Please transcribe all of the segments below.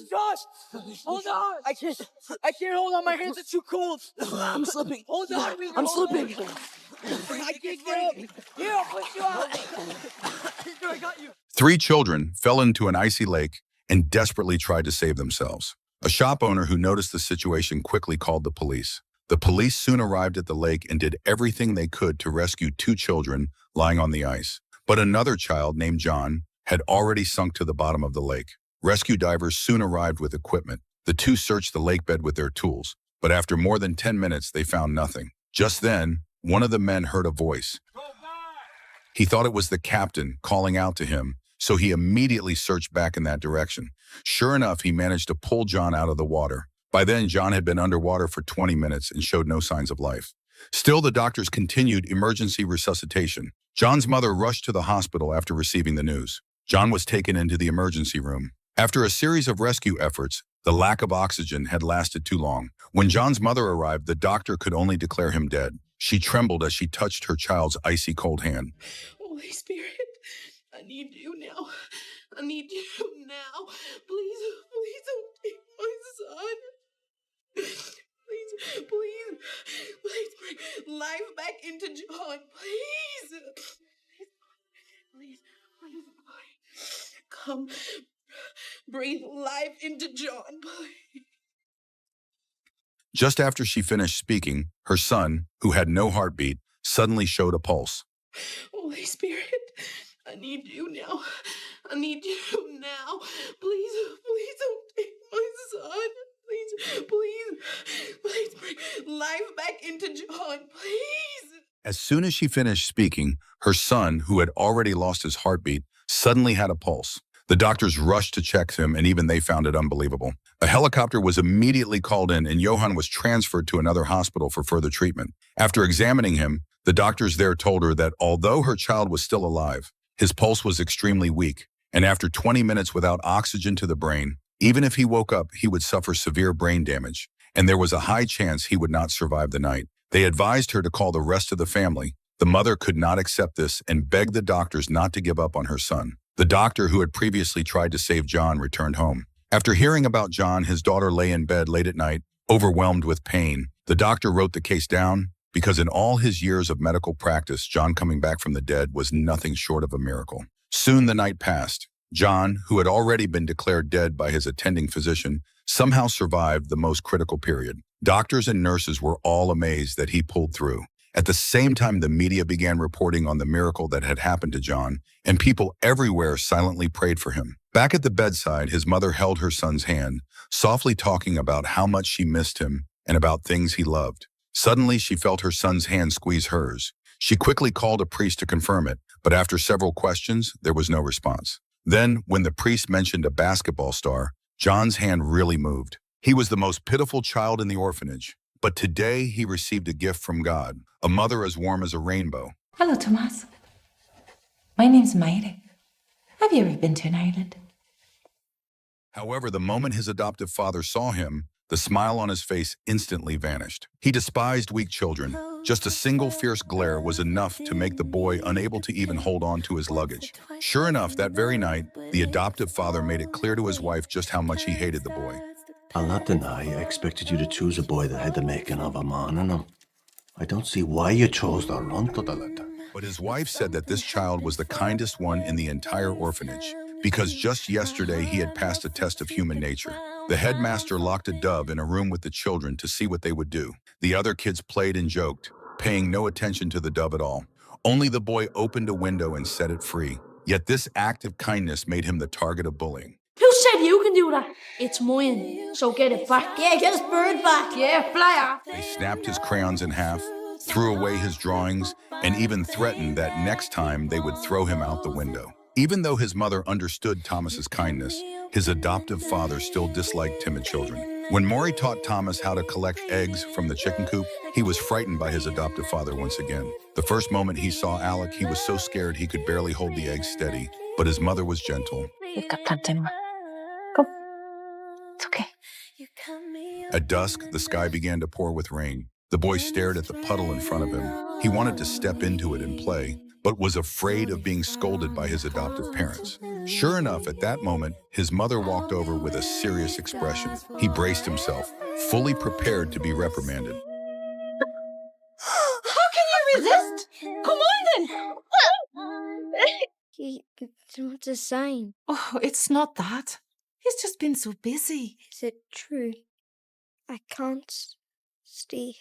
Josh, hold on. I can't hold on. My hands are too cold. I'm slipping. Hold on. I'm slipping. I can't get up. Here, I'll push you out. Here, I got you. 3 children fell into an icy lake and desperately tried to save themselves. A shop owner who noticed the situation quickly called the police. The police soon arrived at the lake and did everything they could to rescue 2 children lying on the ice. But another child named John had already sunk to the bottom of the lake. Rescue divers soon arrived with equipment. The 2 searched the lake bed with their tools, but after more than 10 minutes, they found nothing. Just then, one of the men heard a voice. He thought it was the captain calling out to him, so he immediately searched back in that direction. Sure enough, he managed to pull John out of the water. By then, John had been underwater for 20 minutes and showed no signs of life. Still, the doctors continued emergency resuscitation. John's mother rushed to the hospital after receiving the news. John was taken into the emergency room. After a series of rescue efforts, the lack of oxygen had lasted too long. When John's mother arrived, the doctor could only declare him dead. She trembled as she touched her child's icy cold hand. Holy Spirit, I need you now. I need you now. Please don't take my son. Please bring life back into John. Please. Come, breathe life into John, please. Just after she finished speaking, her son, who had no heartbeat, suddenly showed a pulse. Holy Spirit, I need you now. I need you now. Please don't take my son. Please bring life back into John, please. As soon as she finished speaking, her son, who had already lost his heartbeat, suddenly had a pulse. The doctors rushed to check him, and even they found it unbelievable. A helicopter was immediately called in, and Johan was transferred to another hospital for further treatment. After examining him, the doctors there told her that although her child was still alive, his pulse was extremely weak, and after 20 minutes without oxygen to the brain, even if he woke up, he would suffer severe brain damage, and there was a high chance he would not survive the night. They advised her to call the rest of the family. The mother could not accept this and begged the doctors not to give up on her son. The doctor who had previously tried to save John returned home. After hearing about John, his daughter lay in bed late at night, overwhelmed with pain. The doctor wrote the case down because in all his years of medical practice, John coming back from the dead was nothing short of a miracle. Soon the night passed. John, who had already been declared dead by his attending physician, somehow survived the most critical period. Doctors and nurses were all amazed that he pulled through. At the same time, the media began reporting on the miracle that had happened to John, and people everywhere silently prayed for him. Back at the bedside, his mother held her son's hand, softly talking about how much she missed him and about things he loved. Suddenly, she felt her son's hand squeeze hers. She quickly called a priest to confirm it, but after several questions, there was no response. Then, when the priest mentioned a basketball star, John's hand really moved. He was the most pitiful child in the orphanage, but today he received a gift from God, a mother as warm as a rainbow. Hello, Thomas. My name's Mary. Have you ever been to an island? However, the moment his adoptive father saw him, the smile on his face instantly vanished. He despised weak children. Just a single fierce glare was enough to make the boy unable to even hold on to his luggage. Sure enough, that very night, the adoptive father made it clear to his wife just how much he hated the boy. I'll not deny I expected you to choose a boy that had the making of a man in him. I don't see why you chose the runt of the litter. But his wife said that this child was the kindest one in the entire orphanage, because just yesterday he had passed a test of human nature. The headmaster locked a dove in a room with the children to see what they would do. The other kids played and joked, paying no attention to the dove at all. Only the boy opened a window and set it free. Yet this act of kindness made him the target of bullying. Who said you can do that? It's mine, so get it back. Yeah, get his bird back. Yeah, fly off. They snapped his crayons in half, threw away his drawings, and even threatened that next time they would throw him out the window. Even though his mother understood Thomas's kindness, his adoptive father still disliked timid children. When Maury taught Thomas how to collect eggs from the chicken coop, he was frightened by his adoptive father once again. The first moment he saw Alec, he was so scared he could barely hold the eggs steady, but his mother was gentle. You've got plenty more. Come. It's okay. At dusk, the sky began to pour with rain. The boy stared at the puddle in front of him. He wanted to step into it and play, but was afraid of being scolded by his adoptive parents. Sure enough, at that moment, his mother walked over with a serious expression. He braced himself, fully prepared to be reprimanded. How can you resist? Come on then! It's not a sign. Oh, it's not that. He's just been so busy. Is it true? I can't stay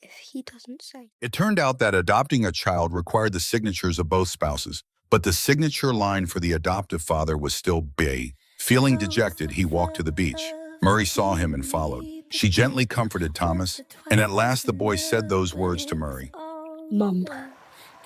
if he doesn't sign. It turned out that adopting a child required the signatures of both spouses, but the signature line for the adoptive father was still B. Feeling dejected, he walked to the beach. Murray saw him and followed. She gently comforted Thomas, and at last the boy said those words to Murray. Mum.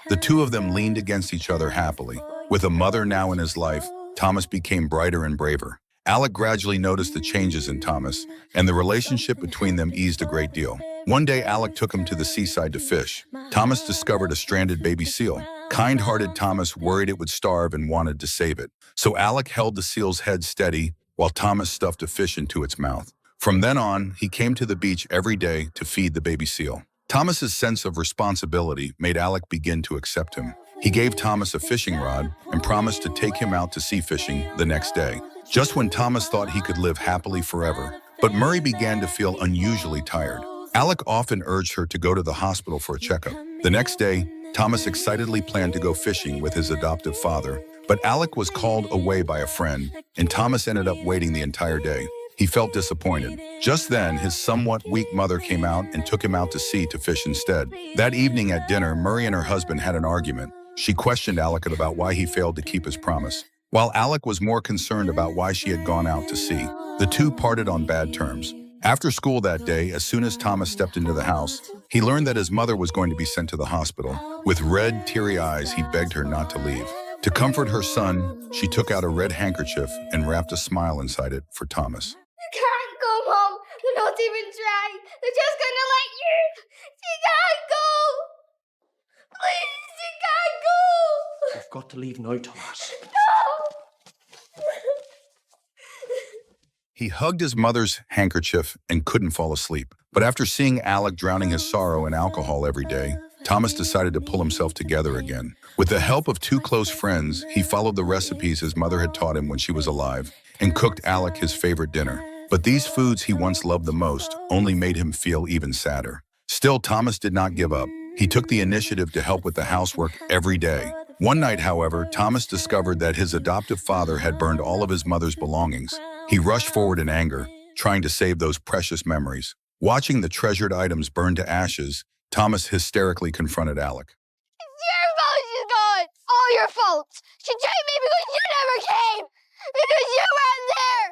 The two of them leaned against each other happily. With a mother now in his life, Thomas became brighter and braver. Alec gradually noticed the changes in Thomas, and the relationship between them eased a great deal. One day, Alec took him to the seaside to fish. Thomas discovered a stranded baby seal. Kind-hearted Thomas worried it would starve and wanted to save it. So Alec held the seal's head steady while Thomas stuffed a fish into its mouth. From then on, he came to the beach every day to feed the baby seal. Thomas's sense of responsibility made Alec begin to accept him. He gave Thomas a fishing rod and promised to take him out to sea fishing the next day. Just when Thomas thought he could live happily forever, but Murray began to feel unusually tired. Alec often urged her to go to the hospital for a checkup. The next day, Thomas excitedly planned to go fishing with his adoptive father, but Alec was called away by a friend, and Thomas ended up waiting the entire day. He felt disappointed. Just then, his somewhat weak mother came out and took him out to sea to fish instead. That evening at dinner, Murray and her husband had an argument. She questioned Alec about why he failed to keep his promise, while Alec was more concerned about why she had gone out to sea. The two parted on bad terms. After school that day, as soon as Thomas stepped into the house, he learned that his mother was going to be sent to the hospital. With red, teary eyes, he begged her not to leave. To comfort her son, she took out a red handkerchief and wrapped a smile inside it for Thomas. You can't go, Mom. They're not even trying. They're just gonna let you. She can't go. Please, she can't go. You've got to leave now, Thomas. No. He hugged his mother's handkerchief and couldn't fall asleep. But after seeing Alec drowning his sorrow in alcohol every day, Thomas decided to pull himself together again. With the help of two close friends, he followed the recipes his mother had taught him when she was alive and cooked Alec his favorite dinner. But these foods he once loved the most only made him feel even sadder. Still, Thomas did not give up. He took the initiative to help with the housework every day. One night, however, Thomas discovered that his adoptive father had burned all of his mother's belongings. He rushed forward in anger, trying to save those precious memories. Watching the treasured items burn to ashes, Thomas hysterically confronted Alec. It's your fault she's gone. All your fault. She cheated me because you never came. Because you weren't there.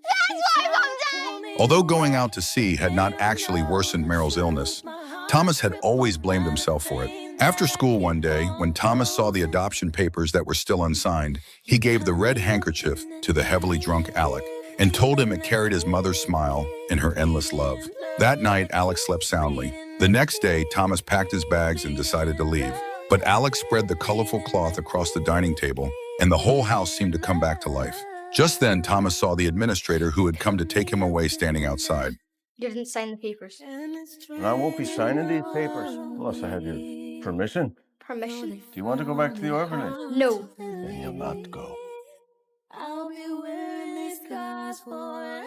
That's why Mom died. Although going out to sea had not actually worsened Meryl's illness, Thomas had always blamed himself for it. After school one day, when Thomas saw the adoption papers that were still unsigned, he gave the red handkerchief to the heavily drunk Alec and told him it carried his mother's smile and her endless love. That night, Alec slept soundly. The next day, Thomas packed his bags and decided to leave. But Alec spread the colorful cloth across the dining table, and the whole house seemed to come back to life. Just then, Thomas saw the administrator who had come to take him away standing outside. You didn't sign the papers. And I won't be signing these papers unless I have your permission. Permission? Do you want to go back to the orphanage? No. Then you'll not go. I'll be wearing these scars forever.